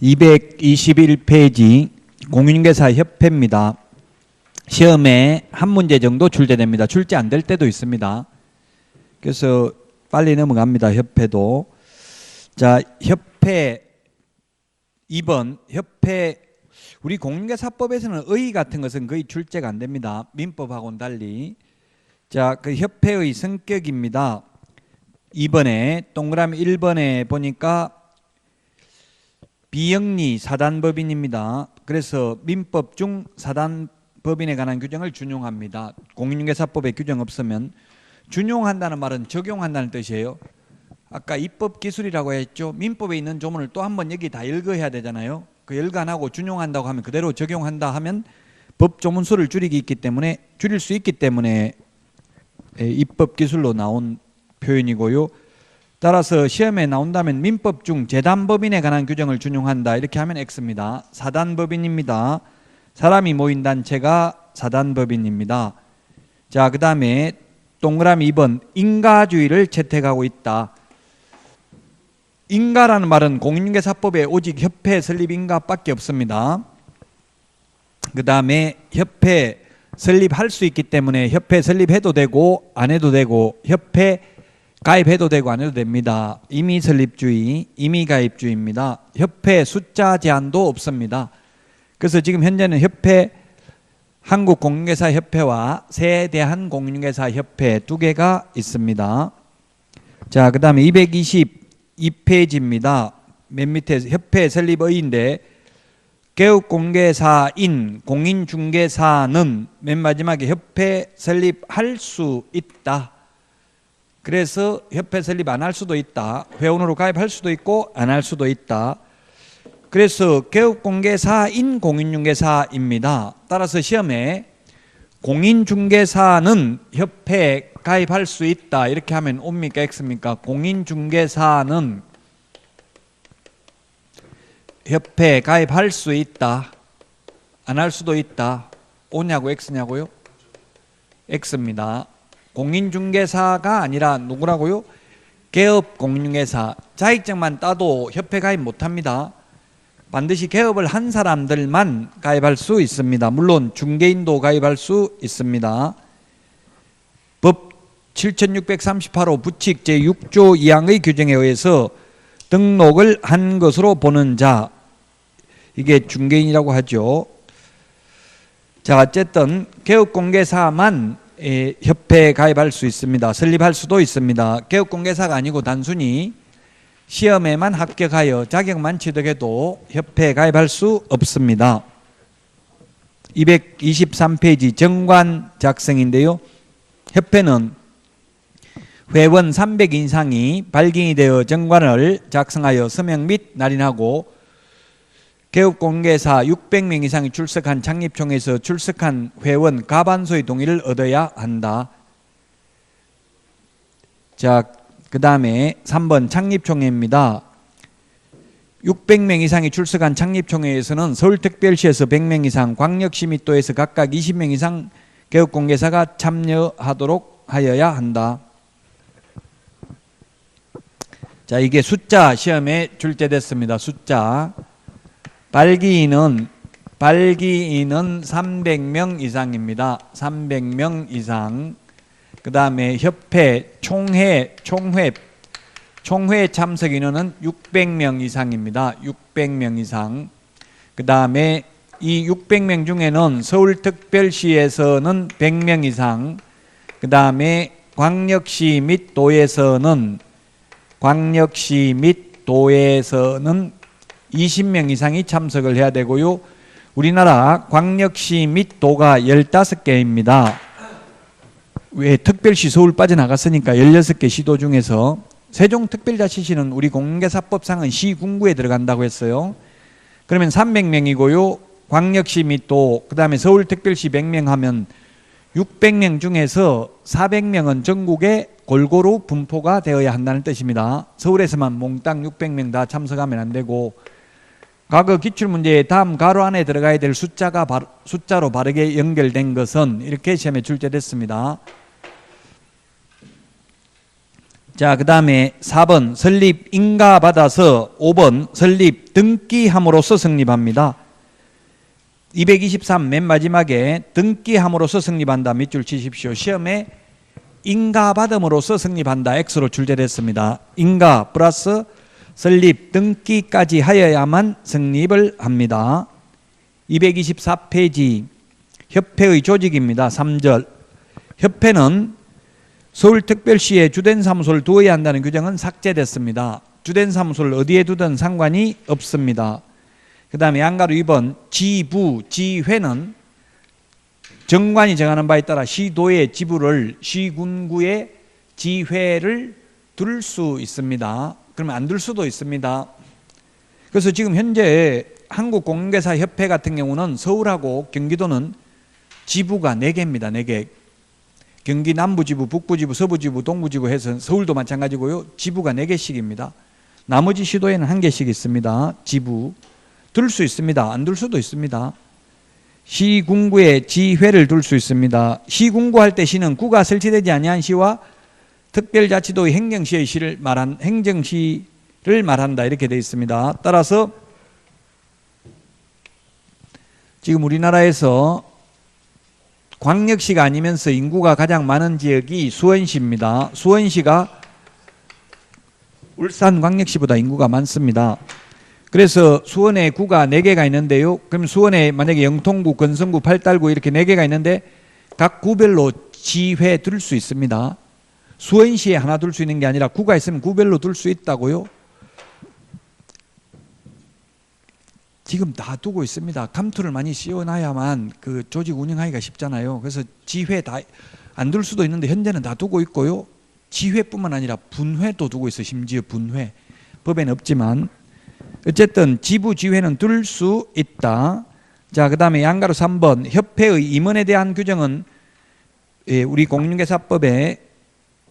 221페이지 공인중개사협회입니다. 시험에 한 문제 정도 출제됩니다. 출제 안 될 때도 있습니다. 그래서 빨리 넘어갑니다. 협회도. 자, 협회 2번 협회 우리 공인중개사법에서는 의 같은 것은 거의 출제가 안 됩니다. 민법하고는 달리. 자, 그 협회의 성격입니다. 2번에 동그라미 1번에 보니까 비영리 사단법인입니다. 그래서 민법 중 사단법인에 관한 규정을 준용합니다. 공인중개사법에 규정 없으면 준용한다는 말은 적용한다는 뜻이에요. 아까 입법기술이라고 했죠. 민법에 있는 조문을 또 한 번 여기 다 읽어야 되잖아요. 그 열거 안 하고 준용한다고 하면 그대로 적용한다 하면 법조문수를 줄일 수 있기 때문에 입법기술로 나온 표현이고요. 따라서 시험에 나온다면 민법 중 재단법인에 관한 규정을 준용한다 이렇게 하면 X입니다. 사단법인입니다. 사람이 모인 단체가 사단법인입니다. 자, 그 다음에 동그라미 2번 인가주의를 채택하고 있다. 인가라는 말은 공인중개사법에 오직 협회 설립 인가밖에 없습니다. 그 다음에 협회 설립할 수 있기 때문에 협회 설립해도 되고 안 해도 되고 협회 가입해도 되고 안 해도 됩니다. 임의 설립주의, 임의 가입주의입니다. 협회 숫자 제한도 없습니다. 그래서 지금 현재는 협회 한국공인중개사협회와 세대한공인중개사협회 두 개가 있습니다. 자, 그 다음에 222페이지입니다. 맨 밑에 협회 설립의인데 개업공개사인 공인중개사는 맨 마지막에 협회 설립할 수 있다. 그래서 협회 설립 안 할 수도 있다. 회원으로 가입할 수도 있고 안 할 수도 있다. 그래서 개업공개사인 공인중개사입니다. 따라서 시험에 공인중개사는 협회에 가입할 수 있다 이렇게 하면 옵니까 X입니까? 공인중개사는 협회에 가입할 수 있다. 안 할 수도 있다. O냐고 X냐고요? X입니다. 공인중개사가 아니라 누구라고요? 개업공인중개사. 자격증만 따도 협회 가입 못합니다. 반드시 개업을 한 사람들만 가입할 수 있습니다. 물론 중개인도 가입할 수 있습니다. 법 7638호 부칙 제6조 2항의 규정에 의해서 등록을 한 것으로 보는 자, 이게 중개인이라고 하죠. 자, 어쨌든 개업공개사만 협회에 가입할 수 있습니다. 설립할 수도 있습니다. 개업공개사가 아니고 단순히 시험에만 합격하여 자격만 취득해도 협회에 가입할 수 없습니다. 223페이지 정관 작성인데요. 협회는 회원 300 이상이 발기인이 되어 정관을 작성하여 서명 및 날인하고 개업공개사 600명 이상이 출석한 창립총회에서 출석한 회원 과반수의 동의를 얻어야 한다. 자, 그 다음에 3번 창립총회입니다. 600명 이상이 출석한 창립총회에서는 서울특별시에서 100명 이상, 광역시 및 도에서 각각 20명 이상 개업공개사가 참여하도록 하여야 한다. 자, 이게 숫자 시험에 출제됐습니다. 숫자. 발기인은 300명 이상입니다. 300명 이상. 그 다음에 협회, 총회 참석 인원은 600명 이상입니다. 600명 이상. 그 다음에 이 600명 중에는 서울특별시에서는 100명 이상. 그 다음에 광역시 및 도에서는 20명 이상이 참석을 해야 되고요. 우리나라 광역시 및 도가 15개입니다. 왜 특별시 서울 빠져나갔으니까 16개 시도 중에서 세종특별자치시는 우리 공인중개사법상은 시군구에 들어간다고 했어요. 그러면 300명이고요. 광역시 및 도, 그 다음에 서울특별시 100명 하면 600명 중에서 400명은 전국에 골고루 분포가 되어야 한다는 뜻입니다. 서울에서만 몽땅 600명 다 참석하면 안 되고 과거 기출문제에 다음 가로 안에 들어가야 될 숫자로 바르게 연결된 것은 이렇게 시험에 출제됐습니다. 자, 그 다음에 4번 설립 인가받아서 5번 설립 등기함으로써 성립합니다. 223 맨 마지막에 등기함으로써 성립한다 밑줄 치십시오. 시험에 인가받음으로써 성립한다 X로 출제됐습니다. 인가 플러스 설립 등기까지 하여야만 성립을 합니다. 224페이지 협회의 조직입니다. 3절 협회는 서울특별시에 주된 사무소를 두어야 한다는 규정은 삭제됐습니다. 주된 사무소를 어디에 두든 상관이 없습니다. 그 다음에 양가로 2번 지부, 지회는 정관이 정하는 바에 따라 시도의 지부를 시군구의 지회를 둘 수 있습니다. 그러면 안 둘 수도 있습니다. 그래서 지금 현재 한국공인중개사협회 같은 경우는 서울하고 경기도는 지부가 4개입니다. 4개. 경기 남부지부, 북부지부, 서부지부, 동부지부 해서 서울도 마찬가지고요. 지부가 4개씩입니다. 나머지 시도에는 1개씩 있습니다. 지부. 둘 수 있습니다. 안 둘 수도 있습니다. 시군구에 지회를 둘 수 있습니다. 시군구 할 때 시는 구가 설치되지 아니한 시와 특별자치도의 행정시의 시를 말한 행정시를 말한다 이렇게 되어 있습니다. 따라서 지금 우리나라에서 광역시가 아니면서 인구가 가장 많은 지역이 수원시입니다. 수원시가 울산광역시보다 인구가 많습니다. 그래서 수원에 구가 4개가 있는데요. 그럼 수원에 만약에 영통구, 건성구, 팔달구 이렇게 4개가 있는데 각 구별로 지회 둘 수 있습니다. 수원시에 하나 둘 수 있는 게 아니라 구가 있으면 구별로 둘 수 있다고요. 지금 다 두고 있습니다. 감투를 많이 씌워놔야만 그 조직 운영하기가 쉽잖아요. 그래서 지회 다 안 둘 수도 있는데 현재는 다 두고 있고요. 지회뿐만 아니라 분회도 두고 있어요. 심지어 분회. 법에는 없지만 어쨌든 지부 지회는 둘 수 있다. 자, 그 다음에 양가로 3번 협회의 임원에 대한 규정은 우리 공인중개사법에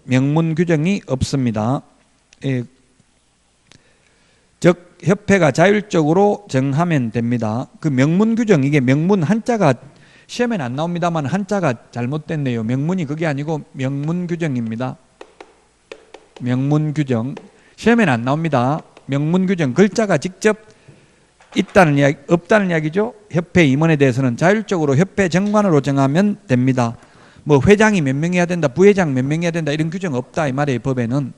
명문 규정이 없습니다. 즉 협회가 자율적으로 정하면 됩니다. 그 명문 규정, 이게 명문 한자가 시험에는 안 나옵니다만 한자가 잘못됐네요. 명문이 그게 아니고 명문 규정입니다. 명문 규정. 시험에는 안 나옵니다. 명문 규정 글자가 직접 있다는 이야기, 없다는 이야기죠. 협회 임원에 대해서는 자율적으로 협회 정관으로 정하면 됩니다. 뭐 회장이 몇 명이어야 된다, 부회장 몇 명이어야 된다 이런 규정 없다 이 말이에요. 법에는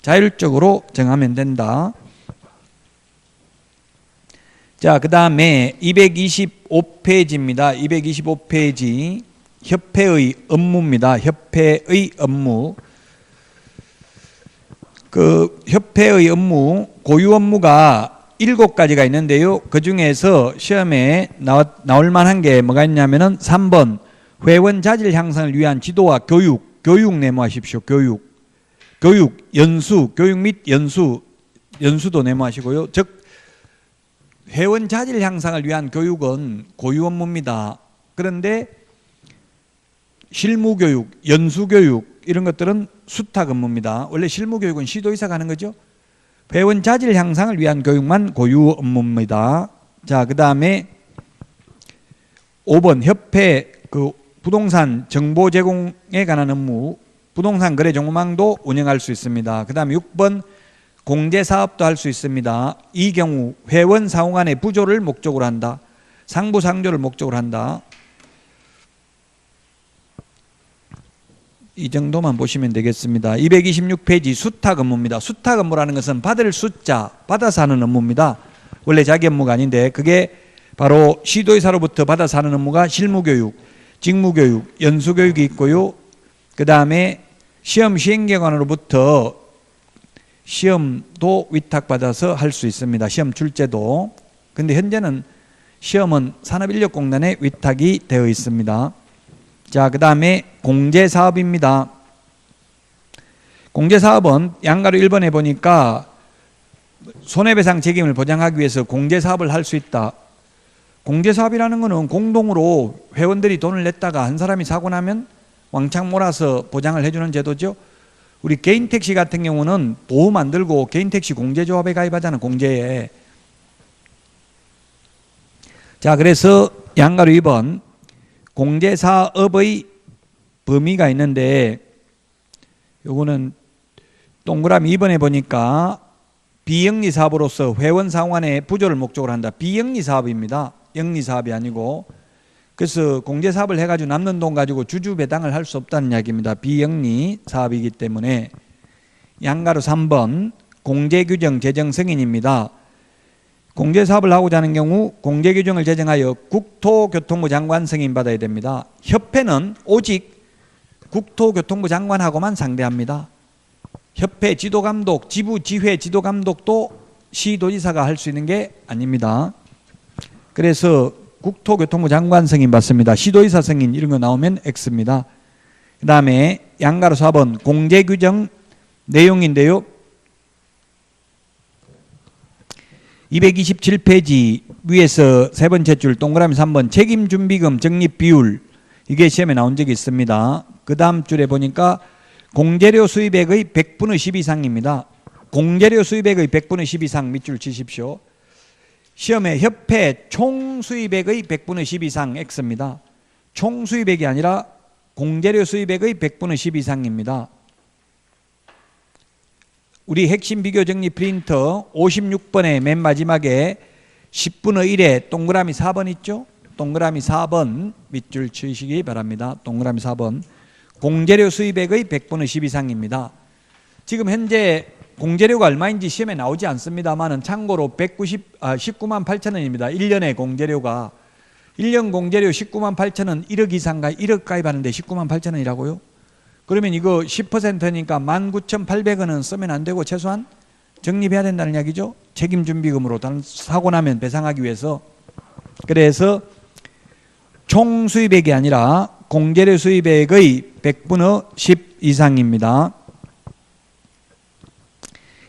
자율적으로 정하면 된다. 자, 그 다음에 225페이지입니다. 225페이지 협회의 업무입니다. 협회의 업무. 그 협회의 업무, 고유 업무가 7가지가 있는데요. 그 중에서 시험에 나올 만한 게 뭐가 있냐면은 3번 회원 자질 향상을 위한 지도와 교육 내모하십시오. 교육, 연수, 교육 및 연수도 내모하시고요. 즉 회원 자질 향상을 위한 교육은 고유 업무입니다. 그런데 실무교육, 연수교육 이런 것들은 수탁 업무입니다. 원래 실무교육은 시도의사가 하는 거죠. 회원 자질 향상을 위한 교육만 고유 업무입니다. 자, 그 다음에 5번 협회 그 부동산 정보 제공에 관한 업무, 부동산 거래 정보망도 운영할 수 있습니다. 그 다음에 6번 공제사업도 할 수 있습니다. 이 경우 회원 상호 간의 부조를 목적으로 한다. 상부상조를 목적으로 한다. 이 정도만 보시면 되겠습니다. 226페이지 수탁 업무입니다. 수탁 업무라는 것은 받을 숫자, 받아서 하는 업무입니다. 원래 자기 업무가 아닌데 그게 바로 시도의사로부터 받아서 하는 업무가 실무교육, 직무교육, 연수교육이 있고요. 그 다음에 시험 시행기관으로부터 시험도 위탁받아서 할 수 있습니다. 시험 출제도. 근데 현재는 시험은 산업인력공단에 위탁이 되어 있습니다. 자, 그 다음에 공제사업입니다. 공제사업은 양가로 1번에 보니까 손해배상 책임을 보장하기 위해서 공제사업을 할 수 있다. 공제사업이라는 것은 공동으로 회원들이 돈을 냈다가 한 사람이 사고 나면 왕창 몰아서 보장을 해주는 제도죠. 우리 개인 택시 같은 경우는 보험 안 들고 개인 택시 공제조합에 가입하잖아요. 공제에. 자, 그래서 양가로 2번 공제사업의 범위가 있는데 요거는 동그라미 2번에 보니까 비영리 사업으로서 회원 상환의 부조를 목적으로 한다. 비영리 사업입니다. 영리 사업이 아니고. 그래서 공제 사업을 해가지고 남는 돈 가지고 주주 배당을 할 수 없다는 이야기입니다. 비영리 사업이기 때문에. 양가로 3번 공제 규정 제정 승인입니다. 공제 사업을 하고자 하는 경우 공제 규정을 제정하여 국토교통부 장관 승인 받아야 됩니다. 협회는 오직 국토교통부 장관하고만 상대합니다. 협회 지도감독, 지부지회 지도감독도 시도지사가 할 수 있는 게 아닙니다. 그래서 국토교통부 장관 승인 받습니다. 시도지사 승인 이런 거 나오면 X입니다. 그 다음에 양가로 4번 공제규정 내용인데요. 227페이지 위에서 세 번째 줄 동그라미 3번 책임준비금 적립비율, 이게 시험에 나온 적이 있습니다. 그 다음 줄에 보니까 공제료 수입액의 100분의 10 이상입니다. 공제료 수입액의 100분의 10 이상 밑줄 치십시오. 시험에 협회 총 수입액의 100분의 10 이상 X입니다. 총 수입액이 아니라 공제료 수입액의 100분의 10 이상입니다. 우리 핵심 비교 정리 프린터 56번의 맨 마지막에 10분의 1에 동그라미 4번 있죠? 동그라미 4번 밑줄 치시기 바랍니다. 동그라미 4번 공제료 수입액의 100분의 10 이상입니다. 지금 현재 공제료가 얼마인지 시험에 나오지 않습니다만 참고로 19만 8천 원입니다. 1년의 공제료가. 1년 공제료 19만 8천 원 1억 이상 1억 가입하는데 19만 8천 원이라고요? 그러면 이거 10%니까 19,800원은 쓰면 안 되고 최소한 적립해야 된다는 이야기죠. 책임준비금으로 사고 나면 배상하기 위해서. 그래서 총 수입액이 아니라 공제료 수입액의 100분의 10 이상입니다.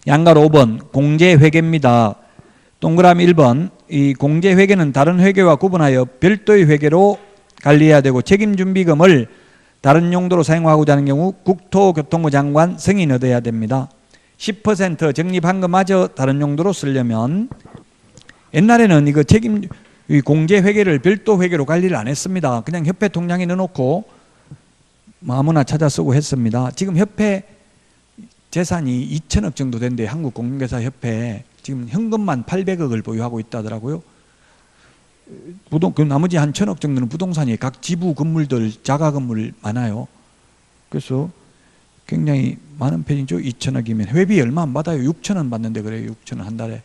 양가로 5번 공제회계입니다. 동그라미 1번 이 공제회계는 다른 회계와 구분하여 별도의 회계로 관리해야 되고 책임준비금을 다른 용도로 사용하고자 하는 경우 국토교통부 장관 승인 얻어야 됩니다. 10% 적립한 것마저 다른 용도로 쓰려면 옛날에는 이거 공제회계를 별도 회계로 관리를 안 했습니다. 그냥 협회 통장에 넣어놓고 아무나 찾아 쓰고 했습니다. 지금 협회 재산이 2천억 정도 된대. 한국공인중개사협회 지금 현금만 800억을 보유하고 있다더라고요. 그 나머지 한 1,000억 정도는 부동산이 각 지부 건물들 자가 건물 많아요. 그래서 굉장히 많은 편이죠. 2천억이면 회비 얼마 안 받아요. 6천원 받는데 그래요. 6천원 한 달에.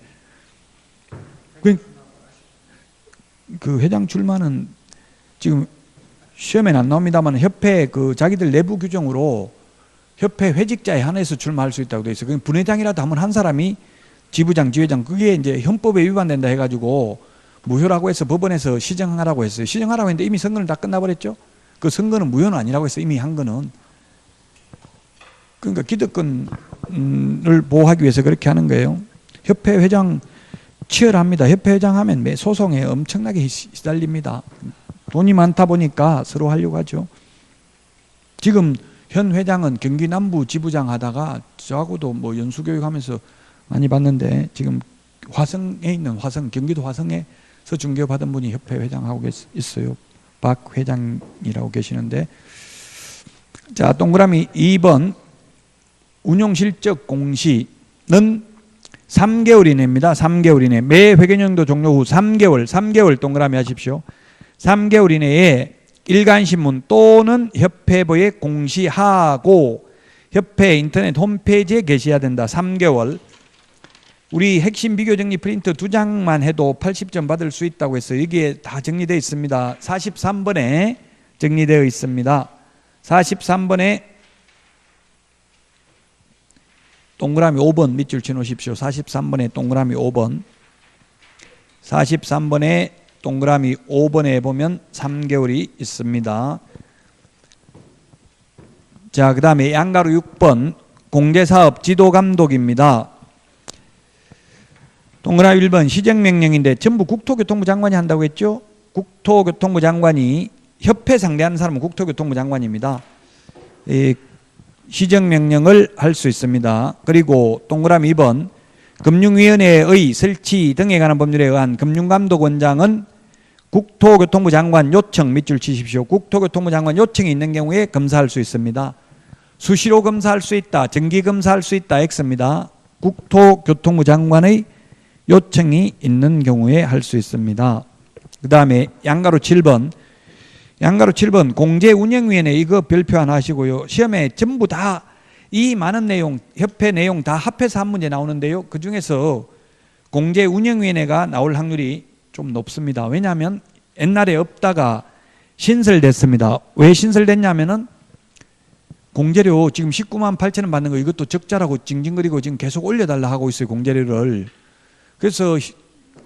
그 회장 출마는 지금 시험에는 안 나옵니다만 협회 그 자기들 내부 규정으로 협회 회직자에 한해서 출마할 수 있다고 돼 있어요. 그럼 분회장이라도 하면 한 사람이 지부장, 지회장, 그게 이제 헌법에 위반된다 해가지고 무효라고 해서 법원에서 시정하라고 했어요. 시정하라고 했는데 이미 선거는 다 끝나버렸죠. 그 선거는 무효는 아니라고 했어요. 이미 한 거는. 그러니까 기득권을 보호하기 위해서 그렇게 하는 거예요. 협회 회장 치열합니다. 협회 회장 하면 소송에 엄청나게 시달립니다. 돈이 많다 보니까 서로 하려고 하죠. 지금 현 회장은 경기 남부 지부장 하다가 저하고도 뭐 연수교육하면서 많이 봤는데 지금 화성에 있는 경기도 화성에서 중개받은 분이 협회 회장하고 있어요. 박 회장이라고 계시는데. 자, 동그라미 2번 운용실적 공시는 3개월 이내입니다. 3개월 이내. 매 회계연도 종료 후 3개월 동그라미 하십시오. 3개월 이내에 일간신문 또는 협회부에 공시하고 협회 인터넷 홈페이지에 게시해야 된다. 3개월. 우리 핵심 비교 정리 프린트 2장만 해도 80점 받을 수 있다고 했어요. 여기에 다 정리되어 있습니다. 43번에 정리되어 있습니다. 43번에 동그라미 5번 밑줄 쳐놓으십시오. 43번에 동그라미 5번. 43번에 동그라미 5번에 보면 3개월이 있습니다. 자, 그 다음에 양가로 6번 공제사업 지도감독입니다. 동그라미 1번 시정명령인데 전부 국토교통부 장관이 한다고 했죠. 국토교통부 장관이 협회 상대하는 사람은 국토교통부 장관입니다. 시정명령을 할 수 있습니다. 그리고 동그라미 2번 금융위원회의 설치 등에 관한 법률에 의한 금융감독원장은 국토교통부 장관 요청 밑줄 치십시오. 국토교통부 장관 요청이 있는 경우에 검사할 수 있습니다. 수시로 검사할 수 있다. 정기 검사할 수 있다. X입니다. 국토교통부 장관의 요청이 있는 경우에 할 수 있습니다. 그 다음에 양가로 7번. 양가로 7번 공제운영위원회 이거 별표 하나 하시고요. 시험에 전부 다 이 많은 내용, 협회 내용 다 합해서 한 문제 나오는데요. 그 중에서 공제운영위원회가 나올 확률이 좀 높습니다. 왜냐하면 옛날에 없다가 신설됐습니다. 왜 신설됐냐면은 공제료 지금 19만 8천 원 받는 거 이것도 적자라고 징징거리고 지금 계속 올려달라 하고 있어요. 공제료를. 그래서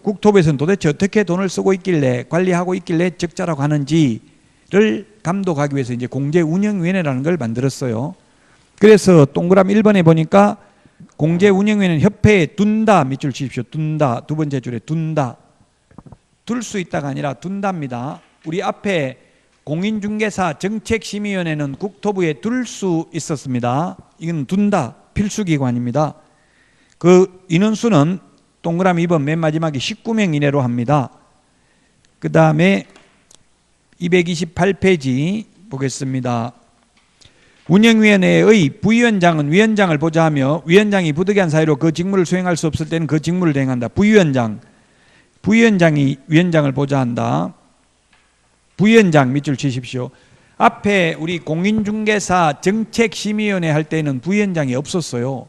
국토부에서는 도대체 어떻게 돈을 쓰고 있길래 관리하고 있길래 적자라고 하는지를 감독하기 위해서 이제 공제운영위원회라는 걸 만들었어요. 그래서 동그라미 1번에 보니까 공제운영위원회는 협회에 둔다 밑줄 치십시오. 둔다. 두 번째 줄에 둔다. 둘 수 있다가 아니라 둔답니다. 우리 앞에 공인중개사 정책심의위원회는 국토부에 둘 수 있었습니다. 이건 둔다. 필수기관입니다. 그 인원수는 동그라미 2번 맨 마지막에 19명 이내로 합니다. 그 다음에 228페이지 보겠습니다. 운영위원회의 부위원장은 위원장을 보좌하며 위원장이 부득이한 사유로 그 직무를 수행할 수 없을 때는 그 직무를 대행한다. 부위원장이 위원장을 보좌한다. 부위원장 밑줄 치십시오. 앞에 우리 공인중개사 정책심의위원회 할 때는 부위원장이 없었어요.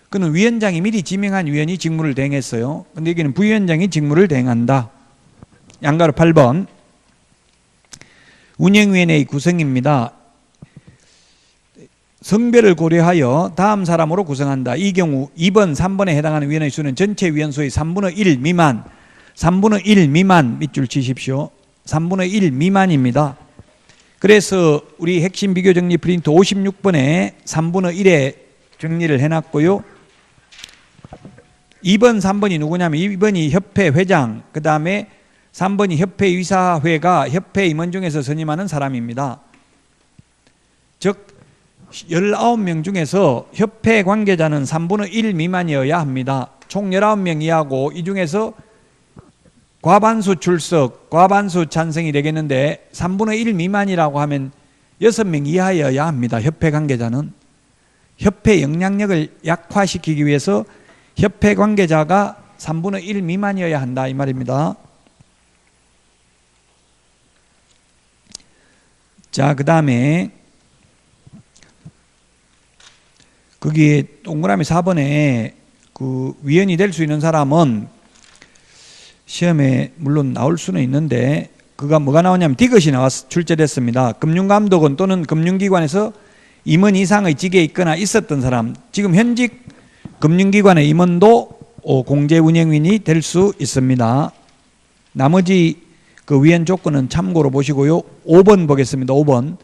그는 위원장이 미리 지명한 위원이 직무를 대행했어요. 그런데 여기는 부위원장이 직무를 대행한다. 양가로 8번 운영위원회의 구성입니다. 성별을 고려하여 다음 사람으로 구성한다. 이 경우 2번, 3번에 해당하는 위원의 수는 전체 위원수의 3분의 1 미만 3분의 1 미만 밑줄 치십시오. 3분의 1 미만입니다. 그래서 우리 핵심 비교 정리 프린트 56번에 3분의 1에 정리를 해놨고요. 2번, 3번이 누구냐면 2번이 협회 회장, 그 다음에 3번이 협회 이사회가 협회 임원 중에서 선임하는 사람입니다. 즉 19명 중에서 협회 관계자는 3분의 1 미만이어야 합니다. 총 19명 이하고 이 중에서 과반수 출석, 과반수 찬성이 되겠는데 3분의 1 미만이라고 하면 6명 이하여야 합니다. 협회 관계자는. 협회 영향력을 약화시키기 위해서 협회 관계자가 3분의 1 미만이어야 한다 이 말입니다. 자, 그 다음에 거기 동그라미 4번에 그 위원이 될 수 있는 사람은 시험에 물론 나올 수는 있는데 그가 뭐가 나오냐면 디귿이 출제됐습니다. 금융감독원 또는 금융기관에서 임원 이상의 직에 있거나 있었던 사람, 지금 현직 금융기관의 임원도 공제운영위원이 될 수 있습니다. 나머지 그 위원 조건은 참고로 보시고요. 5번 보겠습니다. 5번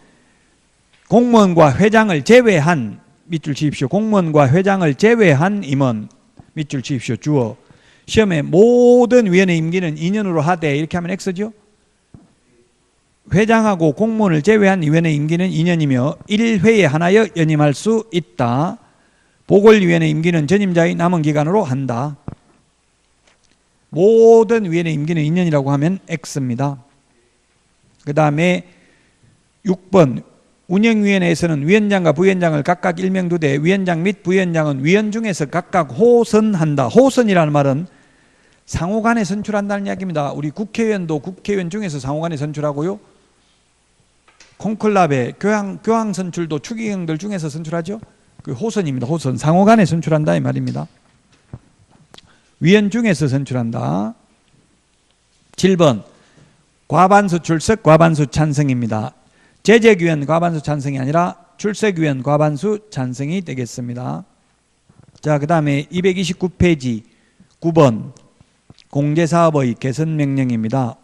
공무원과 회장을 제외한 밑줄 치십시오. 공무원과 회장을 제외한 임원 밑줄 치십시오. 주어. 시험에 모든 위원의 임기는 2년으로 하되 이렇게 하면 X죠. 회장하고 공무원을 제외한 위원의 임기는 2년이며 1회에 하나여 연임할 수 있다. 보궐위원회 임기는 전임자의 남은 기간으로 한다. 모든 위원의 임기는 2년이라고 하면 X입니다. 그 다음에 6번 운영위원회에서는 위원장과 부위원장을 각각 1명 두되 위원장 및 부위원장은 위원 중에서 각각 호선한다. 호선이라는 말은 상호간에 선출한다는 이야기입니다. 우리 국회의원도 국회의원 중에서 상호간에 선출하고요. 콘클라베 교황 선출도 추기경들 중에서 선출하죠. 그 호선입니다. 호선. 상호간에 선출한다 이 말입니다. 위원 중에서 선출한다. 7번 과반수 출석 과반수 찬성입니다. 재직위원 과반수 찬성이 아니라 출석위원 과반수 찬성이 되겠습니다. 자, 그 다음에 229페이지 9번 공제사업의 개선명령입니다.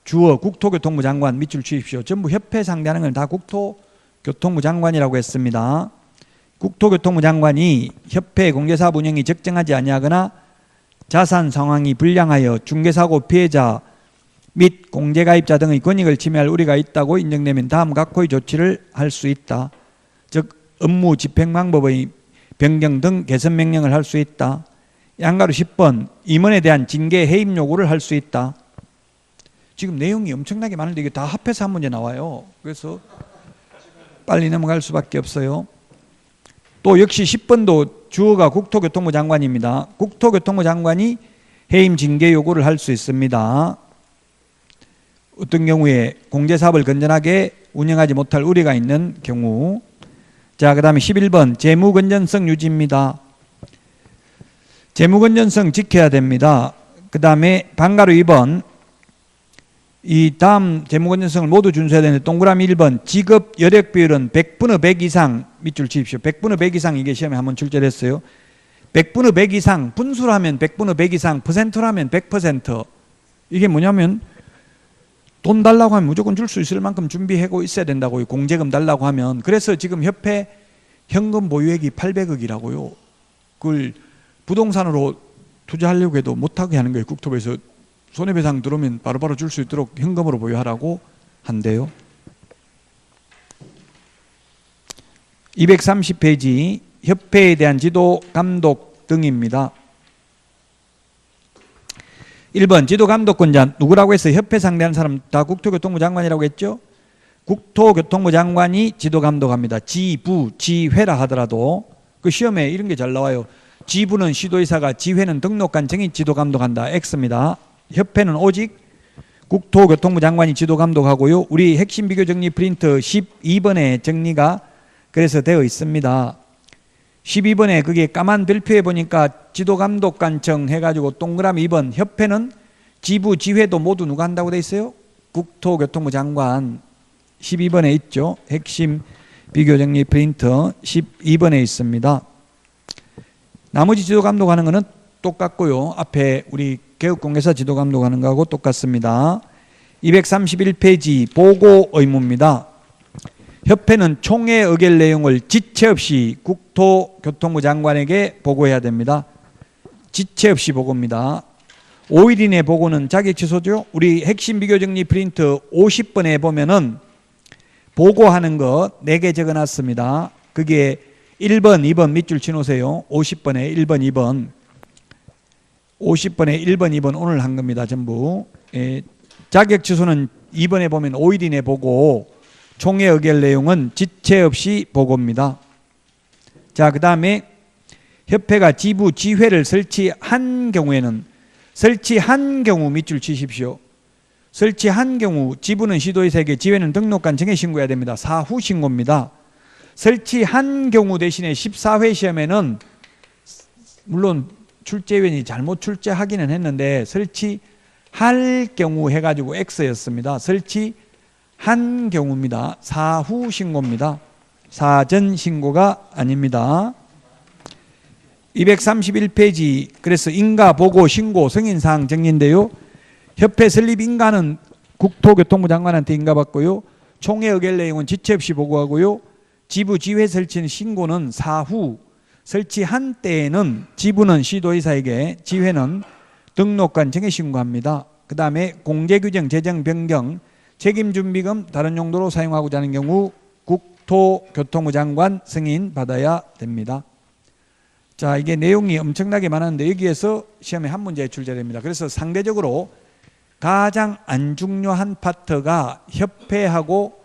주어 국토교통부 장관 밑줄 치십시오. 전부 협회 상대하는 건 다 국토교통부 장관이라고 했습니다. 국토교통부 장관이 협회 공제사업 운영이 적정하지 아니하거나 자산 상황이 불량하여 중개사고 피해자 및 공제가입자 등의 권익을 침해할 우려가 있다고 인정되면 다음 각호의 조치를 할 수 있다. 즉 업무 집행 방법의 변경 등 개선 명령을 할 수 있다. 양가로 10번 임원에 대한 징계 해임 요구를 할 수 있다. 지금 내용이 엄청나게 많은데 이게 다 합해서 한 문제 나와요. 그래서 빨리 넘어갈 수밖에 없어요. 또 역시 10번도 주어가 국토교통부 장관입니다. 국토교통부 장관이 해임 징계 요구를 할 수 있습니다. 어떤 경우에 공제사업을 건전하게 운영하지 못할 우려가 있는 경우. 자, 그 다음에 11번 재무건전성 유지입니다. 재무건전성 지켜야 됩니다. 그 다음에 방가로 2번 이 다음 재무건전성을 모두 준수해야 되는데 동그라미 1번 지급 여력 비율은 100분의 100 이상 밑줄 치십시오. 100분의 100 이상 이게 시험에 한번 출제됐어요. 100분의 100 이상 분수로 하면 100분의 100 이상 퍼센트로 하면 100%. 이게 뭐냐면 돈 달라고 하면 무조건 줄 수 있을 만큼 준비하고 있어야 된다고요. 공제금 달라고 하면. 그래서 지금 협회 현금 보유액이 800억이라고요. 그걸 부동산으로 투자하려고 해도 못하게 하는 거예요. 국토부에서 손해배상 들어오면 바로바로 줄 수 있도록 현금으로 보유하라고 한대요. 230페이지 협회에 대한 지도 감독 등입니다. 1번 지도감독권자 누구라고 해서 협회 상대하는 사람 다 국토교통부 장관이라고 했죠. 국토교통부 장관이 지도감독합니다. 지부, 지회라 하더라도 그 시험에 이런 게 잘 나와요. 지부는 시도의사가, 지회는 등록관 정인 지도감독한다. X입니다. 협회는 오직 국토교통부 장관이 지도감독하고요. 우리 핵심 비교 정리 프린트 12번에 정리가 그래서 되어 있습니다. 12번에 그게 까만 별표에 보니까 지도감독관청 해가지고 동그라미 2번 협회는 지부, 지회도 모두 누가 한다고 되어 있어요? 국토교통부 장관 12번에 있죠. 핵심 비교정리 프린터 12번에 있습니다. 나머지 지도감독하는 거는 똑같고요. 앞에 우리 개업공개사 지도감독하는 거하고 똑같습니다. 231페이지 보고 의무입니다. 협회는 총회 의결 내용을 지체 없이 국토교통부 장관에게 보고해야 됩니다. 지체 없이 보고입니다. 5일 이내 보고는 자격 취소죠. 우리 핵심 비교정리 프린트 50번에 보면은 보고하는 거 4개 적어놨습니다. 그게 1번, 2번 밑줄 치놓으세요. 50번에 1번, 2번 50번에 1번, 2번 오늘 한 겁니다. 전부. 자격 취소는 2번에 보면 5일 이내 보고 총회 의결 내용은 지체 없이 보고입니다. 자, 그 다음에 협회가 지부, 지회를 설치한 경우에는 설치한 경우 밑줄 치십시오. 설치한 경우 지부는 시도의사에게 지회는 등록관 정해 신고해야 됩니다. 사후 신고입니다. 설치한 경우 대신에 14회 시험에는 물론 출제위원이 잘못 출제하기는 했는데 설치할 경우 해가지고 X였습니다. 설치한 경우입니다. 사후 신고입니다. 사전 신고가 아닙니다. 231페이지 그래서 인가, 보고, 신고, 승인사항 정리인데요. 협회 설립 인가는 국토교통부 장관한테 인가받고요. 총회 의결 내용은 지체 없이 보고하고요. 지부, 지회 설치는 신고는 사후, 설치한 때에는 지부는 시도의사에게, 지회는 등록관 정해 신고합니다. 그 다음에 공제규정, 재정 변경, 책임준비금 다른 용도로 사용하고자 하는 경우 국토교통부 장관 승인 받아야 됩니다. 자, 이게 내용이 엄청나게 많았는데 여기에서 시험에 한 문제 출제됩니다. 그래서 상대적으로 가장 안 중요한 파트가 협회하고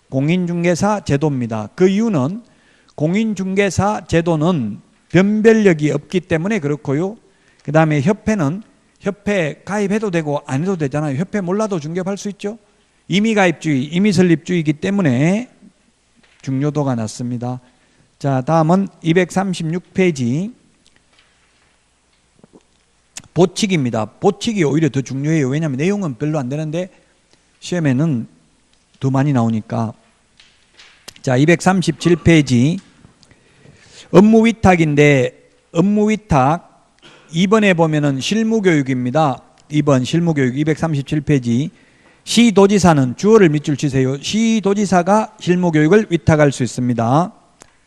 공인중개사 제도입니다. 그 이유는 공인중개사 제도는 변별력이 없기 때문에 그렇고요. 그 다음에 협회는 협회 가입해도 되고 안 해도 되잖아요. 협회 몰라도 중개할 수 있죠. 임의가입주의, 임의설립주의이기 때문에 중요도가 낮습니다. 자, 다음은 236페이지 보칙입니다. 보칙이 오히려 더 중요해요. 왜냐하면 내용은 별로 안 되는데 시험에는 더 많이 나오니까. 자, 237페이지 업무위탁인데 업무위탁 2번에 보면은 실무교육입니다. 2번 실무교육 237페이지 시도지사는 주어를 밑줄 치세요. 시도지사가 실무교육을 위탁할 수 있습니다.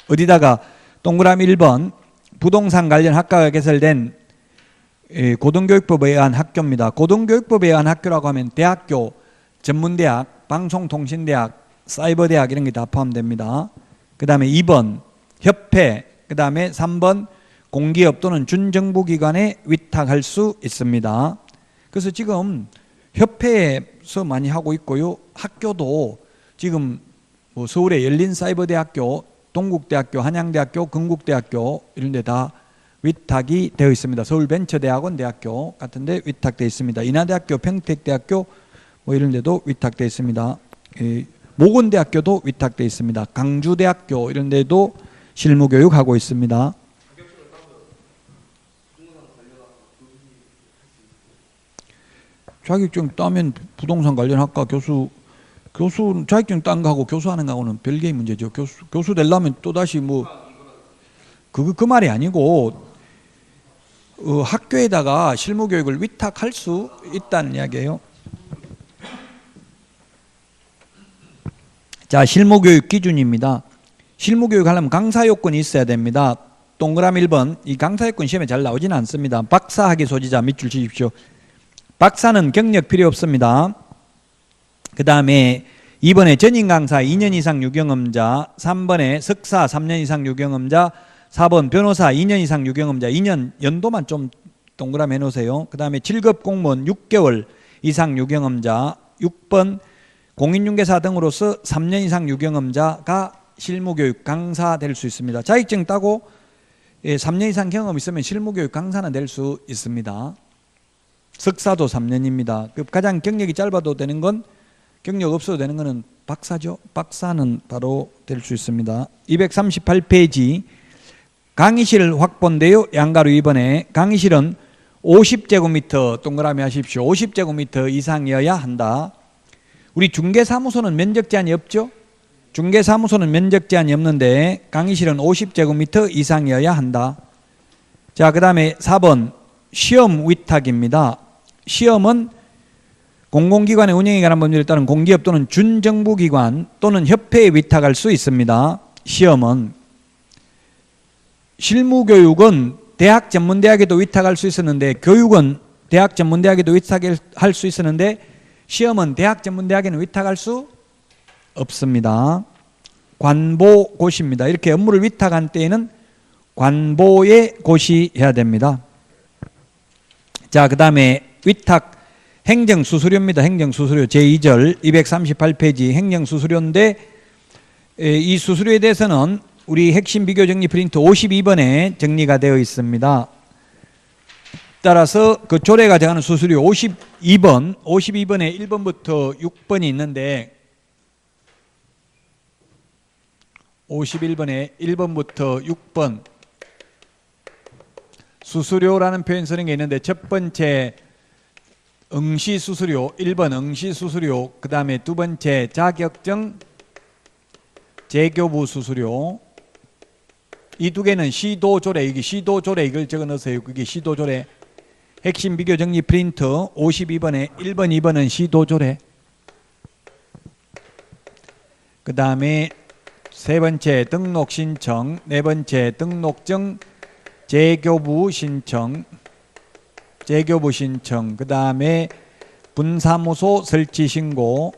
어디다가 동그라미 1번 부동산 관련 학과가 개설된 고등교육법에 의한 학교입니다. 고등교육법에 의한 학교라고 하면 대학교, 전문대학, 방송통신대학, 사이버대학 이런 게 다 포함됩니다. 그 다음에 2번 협회, 그 다음에 3번 공기업 또는 준정부기관에 위탁할 수 있습니다. 그래서 지금 협회에서 많이 하고 있고요. 학교도 지금 뭐 서울의 열린사이버대학교 동국대학교, 한양대학교, 건국대학교 이런 데 다 위탁이 되어 있습니다. 서울벤처대학원 대학교 같은 데 위탁되어 있습니다. 인하대학교, 평택대학교 뭐 이런 데도 위탁되어 있습니다. 모건대학교도 위탁되어 있습니다. 강주대학교 이런 데도 실무교육하고 있습니다. 자격증 따면 부동산 관련 학과 교수 자격증 딴 거하고 교수하는 거하고는 별개의 문제죠. 교수 되려면 또다시 뭐 그 말이 아니고 학교에다가 실무교육을 위탁할 수 있다는 이야기예요. 자, 실무교육 기준입니다. 실무교육 하려면 강사 요건이 있어야 됩니다. 동그라미 1번. 이 강사 요건 시험에 잘 나오지는 않습니다. 박사학위 소지자 밑줄 치십시오. 박사는 경력 필요 없습니다. 그 다음에 2번에 전임 강사 2년 이상 유경험자, 3번에 석사 3년 이상 유경험자, 4번 변호사 2년 이상 유경험자, 2년 연도만 좀 동그라미 해놓으세요. 그 다음에 7급 공무원 6개월 이상 유경험자, 6번 공인중개사 등으로서 3년 이상 유경험자가 실무교육 강사 될 수 있습니다. 자격증 따고 3년 이상 경험 있으면 실무교육 강사는 될 수 있습니다. 석사도 3년입니다. 가장 경력이 짧아도 되는 건, 경력 없어도 되는 거는 박사죠. 박사는 바로 될 수 있습니다. 238페이지 강의실 확보인데요. 양가로 2번에 강의실은 50제곱미터 동그라미 하십시오. 50제곱미터 이상이어야 한다. 우리 중개사무소는 면적 제한이 없죠. 중개사무소는 면적 제한이 없는데 강의실은 50제곱미터 이상이어야 한다. 자, 그 다음에 4번 시험 위탁입니다. 시험은 공공기관의 운영에 관한 법률에 따른 공기업 또는 준정부기관 또는 협회에 위탁할 수 있습니다. 시험은 실무교육은 대학 전문대학에도 위탁할 수 있었는데, 교육은 대학 전문대학에도 위탁할 수 있었는데 시험은 대학 전문대학에는 위탁할 수 없습니다. 관보고시입니다. 이렇게 업무를 위탁한 때에는 관보에 고시해야 됩니다. 자, 그 다음에 위탁 행정수수료입니다. 행정수수료 제2절 238페이지 행정수수료인데, 이 수수료에 대해서는 우리 핵심 비교정리 프린트 52번에 정리가 되어 있습니다. 따라서 그 조례가 정하는 수수료 52번에 1번부터 6번이 있는데, 51번에 1번부터 6번 수수료라는 표현 쓰는 게 있는데, 첫 번째 응시수수료 1번 응시수수료, 그 다음에 두 번째 자격증 재교부 수수료, 이 두 개는 시도조례, 이게 시도조례 이걸 적어 넣으세요. 그게 시도조례. 핵심 비교 정리 프린트 52번에 1번 2번은 시도조례. 그 다음에 세 번째 등록 신청, 네 번째 등록증 재교부 신청, 그 다음에 분사무소 설치 신고,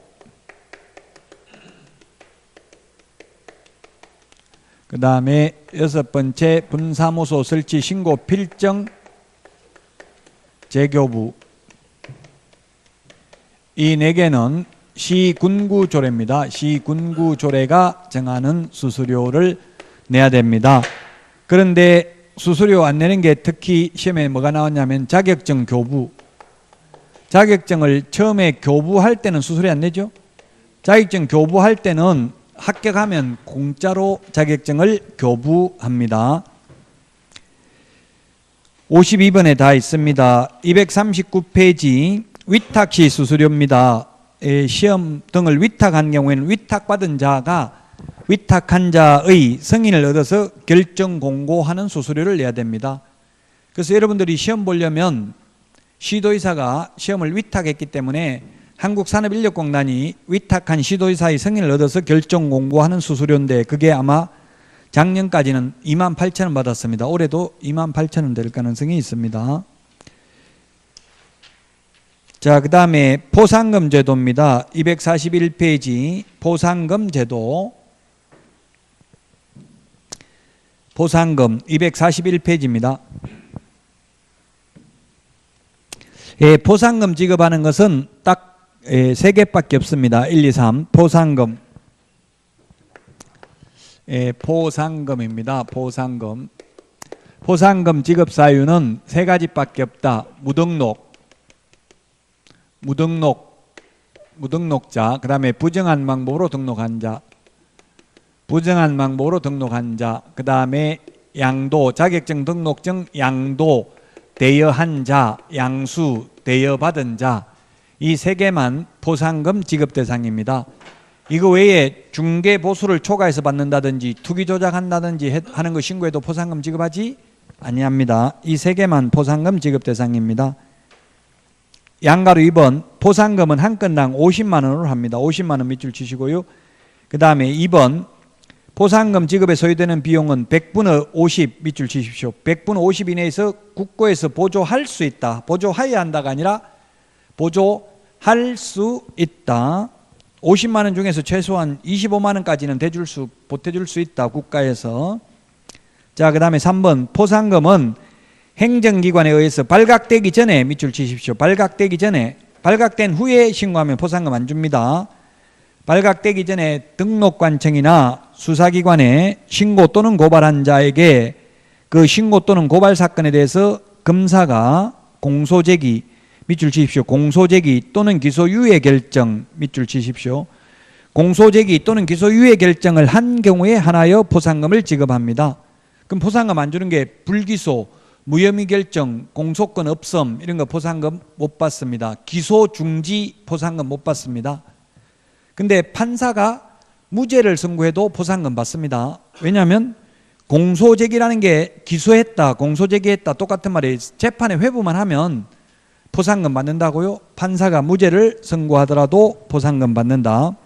그 다음에 여섯 번째 분사무소 설치 신고 필정 재교부. 이 네 개는 시군구조례입니다. 시군구조례가 정하는 수수료를 내야 됩니다. 그런데 수수료 안 내는 게 특히 시험에 뭐가 나왔냐면 자격증 교부. 자격증을 처음에 교부할 때는 수수료 안 내죠. 자격증 교부할 때는 합격하면 공짜로 자격증을 교부합니다. 52번에 다 있습니다. 239페이지 위탁시 수수료입니다. 시험 등을 위탁한 경우에는 위탁받은 자가 위탁한 자의 승인을 얻어서 결정 공고하는 수수료를 내야 됩니다. 그래서 여러분들이 시험 보려면 시도의사가 시험을 위탁했기 때문에 한국산업인력공단이 위탁한 시도의사의 승인을 얻어서 결정 공고하는 수수료인데, 그게 아마 작년까지는 28,000원 받았습니다. 올해도 28,000원 될 가능성이 있습니다. 자, 그 다음에 포상금 제도입니다. 241페이지 포상금 제도. 포상금 241페이지입니다. 포상금 지급하는 것은 딱 세 개밖에 없습니다. 1, 2, 3 포상금. 포상금입니다. 포상금. 포상금 지급 사유는 세 가지밖에 없다. 무등록자, 그 다음에 부정한 방법으로 등록한 자, 그 다음에 양도, 자격증 등록증 양도 대여한 자, 양수 대여받은 자, 이 세 개만 포상금 지급 대상입니다. 이거 외에 중개 보수를 초과해서 받는다든지 투기 조작한다든지 하는 거 신고해도 포상금 지급하지 아니합니다. 이 세 개만 포상금 지급 대상입니다. 양가로 2번, 포상금은 한 건당 50만 원으로 합니다. 50만 원 밑줄 치시고요. 그 다음에 2번, 포상금 지급에 소요되는 비용은 100분의 50 밑줄 치십시오. 100분의 50 이내에서 국고에서 보조할 수 있다. 보조해야 한다가 아니라 보조할 수 있다. 50만 원 중에서 최소한 25만 원까지는 보태줄 수 있다. 국가에서. 자, 그 다음에 3번, 포상금은 행정기관에 의해서 발각되기 전에 밑줄 치십시오. 발각되기 전에, 발각된 후에 신고하면 포상금 안 줍니다. 발각되기 전에 등록관청이나 수사기관에 신고 또는 고발한 자에게 그 신고 또는 고발 사건에 대해서 검사가 공소제기 밑줄 치십시오. 공소제기 또는 기소유예 결정 밑줄 치십시오. 공소제기 또는 기소유예 결정을 한 경우에 하나여 포상금을 지급합니다. 그럼 포상금 안 주는 게 불기소, 무혐의 결정, 공소권 없음 이런 거 포상금 못 받습니다. 기소 중지 포상금 못 받습니다. 근데 판사가 무죄를 선고해도 포상금 받습니다. 왜냐하면 공소제기라는 게 기소했다, 공소제기했다 똑같은 말이에요. 재판에 회부만 하면 포상금 받는다고요. 판사가 무죄를 선고하더라도 포상금 받는다.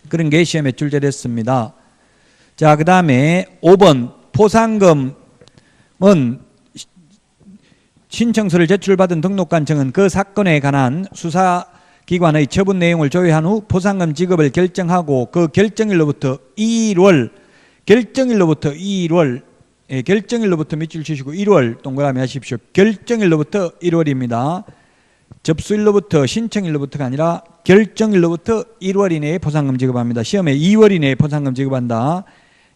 그런 게 시험에 출제됐습니다. 자, 그 다음에 5번, 포상금은 신청서를 제출받은 등록관청은 그 사건에 관한 수사기관의 처분 내용을 조회한 후 포상금 지급을 결정하고 그 결정일로부터 2월, 결정일로부터 밑줄 치시고 1월 동그라미 하십시오. 결정일로부터 1월입니다. 접수일로부터, 신청일로부터가 아니라 결정일로부터 1월 이내에 포상금 지급합니다. 시험에 2월 이내에 포상금 지급한다.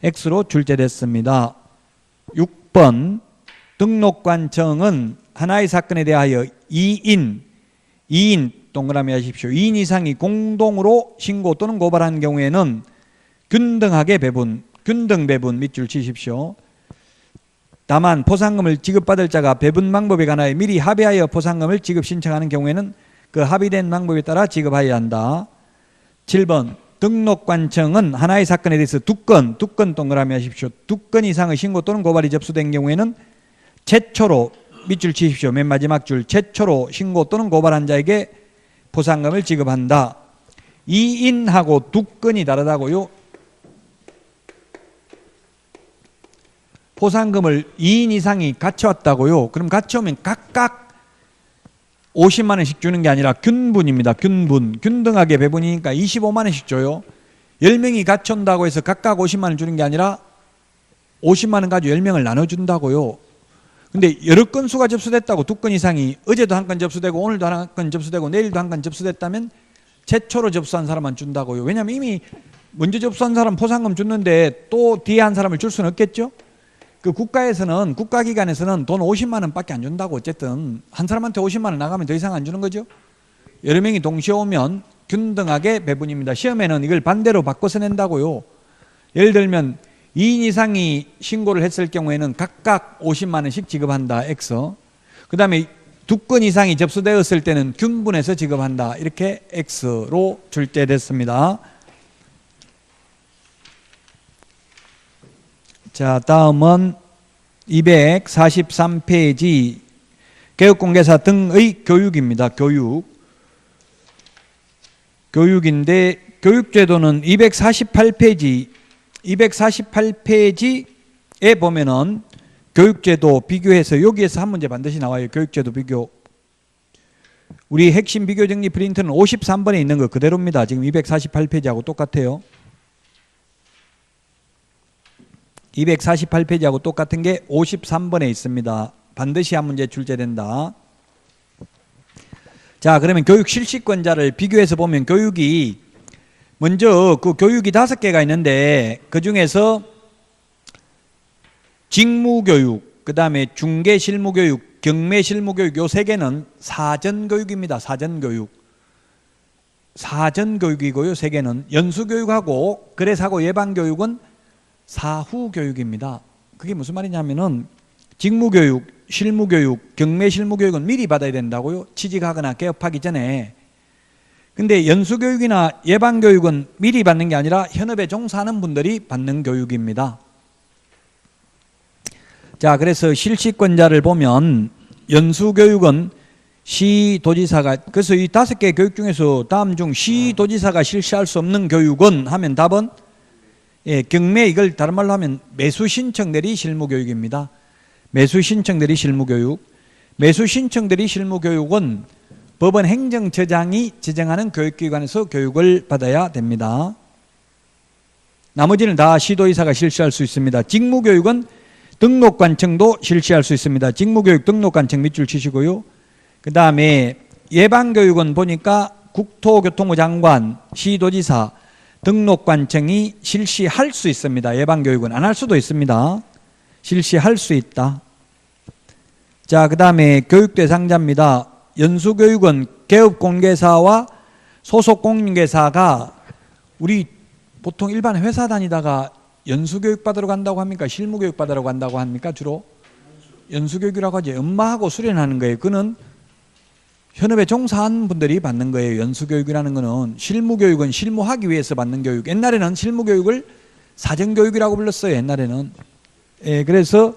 X로 출제됐습니다. 6번, 등록관청은 하나의 사건에 대하여 2인 동그라미 하십시오. 2인 이상이 공동으로 신고 또는 고발한 경우에는 균등하게 배분, 균등 배분 밑줄 치십시오. 다만 포상금을 지급받을 자가 배분 방법에 관하여 미리 합의하여 포상금을 지급 신청하는 경우에는 그 합의된 방법에 따라 지급하여야 한다. 7번, 등록관청은 하나의 사건에 대해서 두 건 동그라미 하십시오. 2건 이상의 신고 또는 고발이 접수된 경우에는 최초로 밑줄 치십시오. 맨 마지막 줄, 최초로 신고 또는 고발한 자에게 포상금을 지급한다. 2인하고 2건이 다르다고요. 포상금을 2인 이상이 같이 왔다고요. 그럼 같이 오면 각각 50만 원씩 주는 게 아니라 균분입니다. 균분. 균등하게 배분이니까 25만 원씩 줘요. 10명이 같이 온다고 해서 각각 50만 원 주는 게 아니라 50만 원 가지고 10명을 나눠준다고요. 근데 여러 건수가 접수됐다고 2건 이상이 어제도 한 건 접수되고 오늘도 한 건 접수되고 내일도 한 건 접수됐다면 최초로 접수한 사람만 준다고요. 왜냐하면 이미 먼저 접수한 사람 포상금 줬는데 또 뒤에 한 사람을 줄 수는 없겠죠. 그 국가에서는, 국가기관에서는 돈 50만 원밖에 안 준다고. 어쨌든 한 사람한테 50만 원 나가면 더 이상 안 주는 거죠. 여러 명이 동시에 오면 균등하게 배분입니다. 시험에는 이걸 반대로 바꿔서 낸다고요. 예를 들면 2인 이상이 신고를 했을 경우에는 각각 50만 원씩 지급한다. X. 그 다음에 2건 이상이 접수되었을 때는 균분해서 지급한다. 이렇게 X로 출제됐습니다. 자, 다음은 243페이지 교육공개사 등의 교육입니다. 교육인데 교육제도는 248페이지에 보면은 교육제도 비교해서 여기에서 한 문제 반드시 나와요. 교육제도 비교. 우리 핵심 비교 정리 프린트는 53번에 있는 거 그대로입니다. 지금 248페이지하고 똑같아요. 248페이지하고 똑같은 게 53번에 있습니다. 반드시 한 문제 출제된다. 자, 그러면 교육 실시권자를 비교해서 보면 교육이 먼저 그 교육이 5개가 있는데 그 중에서 직무교육, 그 다음에 중개실무교육, 경매실무교육 요 3개는 사전교육입니다. 사전교육. 사전교육이고요. 3개는 연수교육하고 거래사고 예방교육은 사후교육입니다. 그게 무슨 말이냐면은 직무교육, 실무교육, 경매실무교육은 미리 받아야 된다고요. 취직하거나 개업하기 전에. 근데 연수교육이나 예방교육은 미리 받는 게 아니라 현업에 종사하는 분들이 받는 교육입니다. 자, 그래서 실시권자를 보면 연수교육은 시도지사가, 그래서 이 5개 교육 중에서 다음 중 시도지사가 실시할 수 없는 교육은 하면 답은 경매, 이걸 다른 말로 하면 매수신청대리 실무교육입니다. 매수신청대리 실무교육. 매수신청대리 실무교육은 법원 행정처장이 지정하는 교육기관에서 교육을 받아야 됩니다. 나머지는 다 시도의사가 실시할 수 있습니다. 직무교육은 등록관청도 실시할 수 있습니다. 직무교육 등록관청 밑줄 치시고요. 그 다음에 예방교육은 보니까 국토교통부 장관, 시도지사, 등록관청이 실시할 수 있습니다. 예방교육은 안 할 수도 있습니다. 실시할 수 있다. 자, 그 다음에 교육 대상자입니다. 연수교육은 개업공개사와 소속공인중개사가 우리 보통 일반 회사 다니다가 연수교육 받으러 간다고 합니까? 실무교육 받으러 간다고 합니까? 주로 연수교육이라고 하지. 엄마하고 수련하는 거예요. 그는 현업에 종사한 분들이 받는 거예요. 연수교육이라는 거는. 실무교육은 실무하기 위해서 받는 교육. 옛날에는 실무교육을 사전교육이라고 불렀어요. 옛날에는. 그래서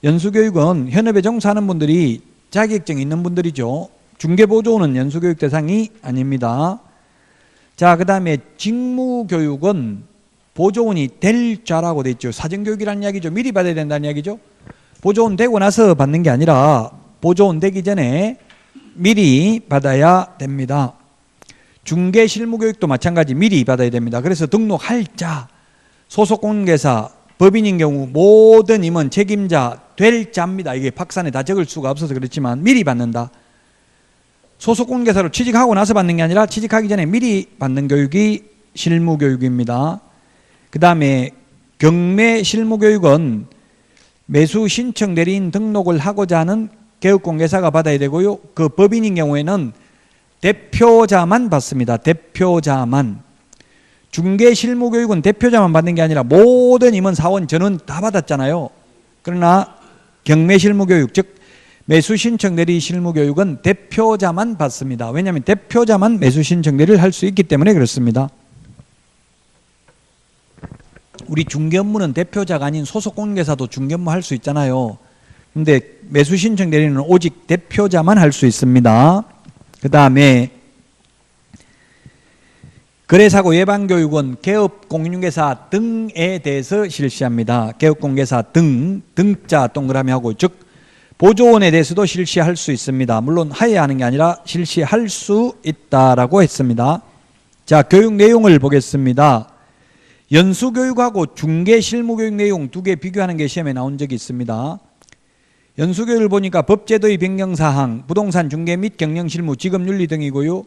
연수교육은 현업에 종사하는 분들이 자격증 있는 분들이죠. 중개보조원은 연수교육 대상이 아닙니다. 자, 그 다음에 직무교육은 보조원이 될 자라고 돼 있죠. 사전교육이라는 이야기죠. 미리 받아야 된다는 이야기죠. 보조원 되고 나서 받는 게 아니라 보조원 되기 전에 미리 받아야 됩니다. 중개실무교육도 마찬가지 미리 받아야 됩니다. 그래서 등록할 자, 소속공인중개사, 법인인 경우 모든 임원 책임자 될 자입니다. 이게 박산에 다 적을 수가 없어서 그렇지만 미리 받는다. 소속공인중개사로 취직하고 나서 받는 게 아니라 취직하기 전에 미리 받는 교육이 실무교육입니다. 그 다음에 경매실무교육은 매수신청대리인 등록을 하고자 하는 개업공개사가 받아야 되고요. 그 법인인 경우에는 대표자만 받습니다. 대표자만. 중개실무교육은 대표자만 받는 게 아니라 모든 임원 사원 전원 다 받았잖아요. 그러나 경매실무교육, 즉 매수신청대리 실무교육은 대표자만 받습니다. 왜냐하면 대표자만 매수신청대리를 할 수 있기 때문에 그렇습니다. 우리 중개업무는 대표자가 아닌 소속공인중개사도 중개업무 할 수 있잖아요. 근데 매수신청 대리는 오직 대표자만 할 수 있습니다. 그 다음에 거래사고 예방교육은 개업공인중개사 등에 대해서 실시합니다. 개업공개사 등자 동그라미 하고, 즉 보조원에 대해서도 실시할 수 있습니다. 물론 하여야 하는 게 아니라 실시할 수 있다라고 했습니다. 자, 교육 내용을 보겠습니다. 연수교육하고 중개실무교육 내용 2개 비교하는 게 시험에 나온 적이 있습니다. 연수교육을 보니까 법제도의 변경사항, 부동산 중개 및 경영실무, 지급윤리 등이고요.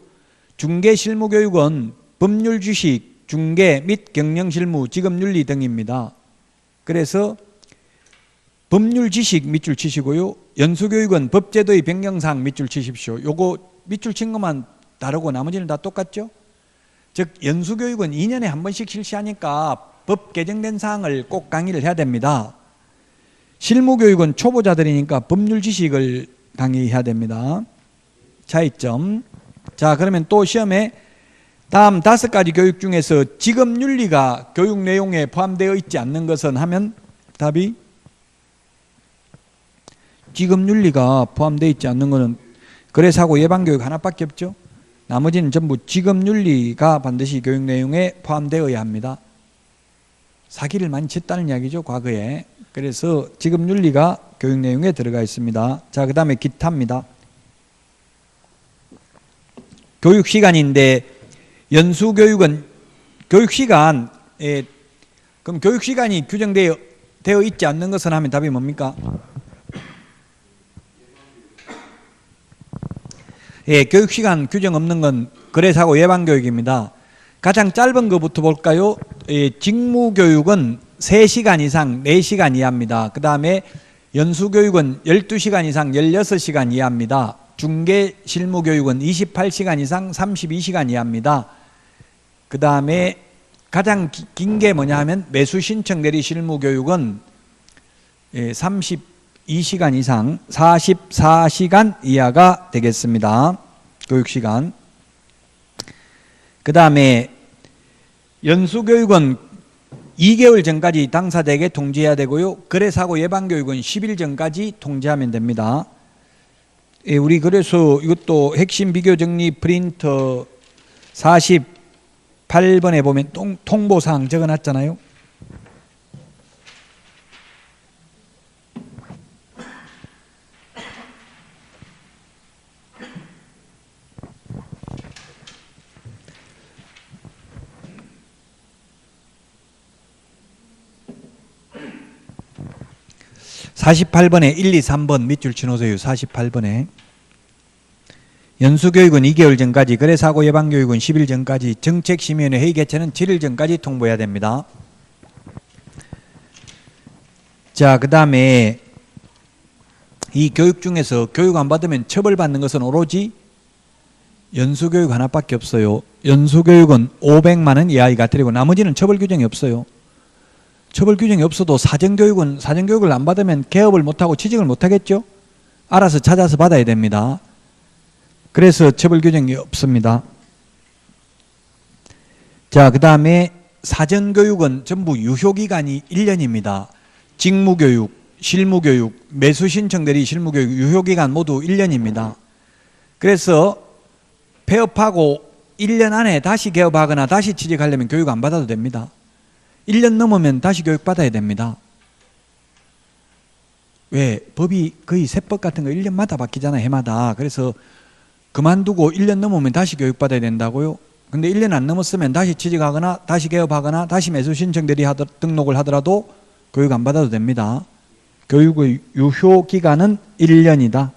중개실무교육은 법률 지식, 중개 및 경영실무, 지급윤리 등입니다. 그래서 법률 지식 밑줄 치시고요. 연수교육은 법제도의 변경사항 밑줄 치십시오. 요거 밑줄 친 것만 다르고 나머지는 다 똑같죠? 즉 연수교육은 2년에 한 번씩 실시하니까 법 개정된 사항을 꼭 강의를 해야 됩니다. 실무교육은 초보자들이니까 법률 지식을 강의해야 됩니다. 차이점. 자, 그러면 또 시험에 다음 5가지 교육 중에서 지급윤리가 교육 내용에 포함되어 있지 않는 것은 하면 답이 지급윤리가 포함되어 있지 않는 것은 거래사고 예방교육 하나밖에 없죠. 나머지는 전부 지급윤리가 반드시 교육 내용에 포함되어야 합니다. 사기를 많이 쳤다는 이야기죠, 과거에. 그래서 지급윤리가 교육 내용에 들어가 있습니다. 자, 그 다음에 기타입니다. 교육시간인데 연수교육은 교육시간, 그럼 교육시간이 규정되어 있지 않는 것은 하면 답이 뭡니까? 교육시간 규정 없는 건 거래사고 예방교육입니다. 가장 짧은 것부터 볼까요? 직무교육은 3시간 이상 4시간 이하입니다. 그 다음에 연수교육은 12시간 이상 16시간 이하입니다. 중개 실무교육은 28시간 이상 32시간 이하입니다. 그 다음에 가장 긴 게 뭐냐 하면 매수신청 대리 실무교육은 32시간 이상 44시간 이하가 되겠습니다. 교육시간. 그 다음에 연수교육은 2개월 전까지 당사자에게 통지해야 되고요. 거래사고 예방교육은 10일 전까지 통지하면 됩니다. 우리 그래서 이것도 핵심 비교정리 프린터 48번에 보면 통보사항 적어놨잖아요. (48번에) 1, 2, 3번 밑줄 쳐놓으세요. 48번에 연수교육은 2개월 전까지, 거래사고 예방교육은 10일 전까지, 정책심의위원회 회의 개최는 7일 전까지 통보해야 됩니다. 자, 그 다음에 이 교육 중에서 교육 안 받으면 처벌받는 것은 오로지 연수교육 하나밖에 없어요. 연수교육은 500만 원 이하의 과태료고 나머지는 처벌 규정이 없어요. 처벌 규정이 없어도 사전교육은 사전교육을 안 받으면 개업을 못하고 취직을 못하겠죠. 알아서 찾아서 받아야 됩니다. 그래서 처벌 규정이 없습니다. 자, 그 다음에 사전교육은 전부 유효기간이 1년입니다. 직무교육, 실무교육, 매수신청 대리 실무교육 유효기간 모두 1년입니다. 그래서 폐업하고 1년 안에 다시 개업하거나 다시 취직하려면 교육 안 받아도 됩니다. 1년 넘으면 다시 교육 받아야 됩니다. 왜? 법이 거의 세법 같은 거 1년마다 바뀌잖아요. 해마다. 그래서 그만두고 1년 넘으면 다시 교육 받아야 된다고요. 근데 1년 안 넘었으면 다시 취직하거나 다시 개업하거나 다시 매수신청 대리 등록을 하더라도 교육 안 받아도 됩니다. 교육의 유효기간은 1년이다.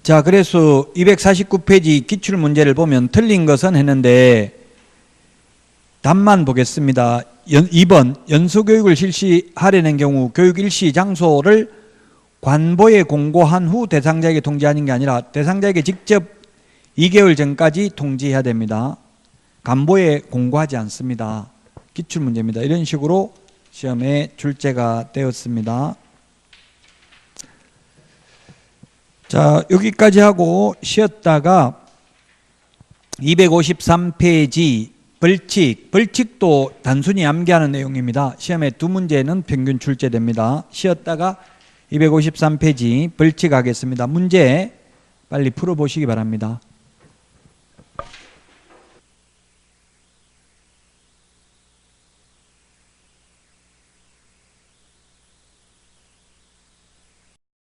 자, 그래서 249페이지 기출문제를 보면 틀린 것은 했는데 답만 보겠습니다. 2번 연수교육을 실시하려는 경우 교육 일시 장소를 관보에 공고한 후 대상자에게 통지하는 게 아니라 대상자에게 직접 2개월 전까지 통지해야 됩니다. 관보에 공고하지 않습니다. 기출문제입니다. 이런 식으로 시험에 출제가 되었습니다. 자, 여기까지 하고 쉬었다가 253페이지 벌칙도 단순히 암기하는 내용입니다. 시험에 2문제는 평균 출제됩니다. 쉬었다가 253페이지 벌칙 하겠습니다. 문제 빨리 풀어보시기 바랍니다.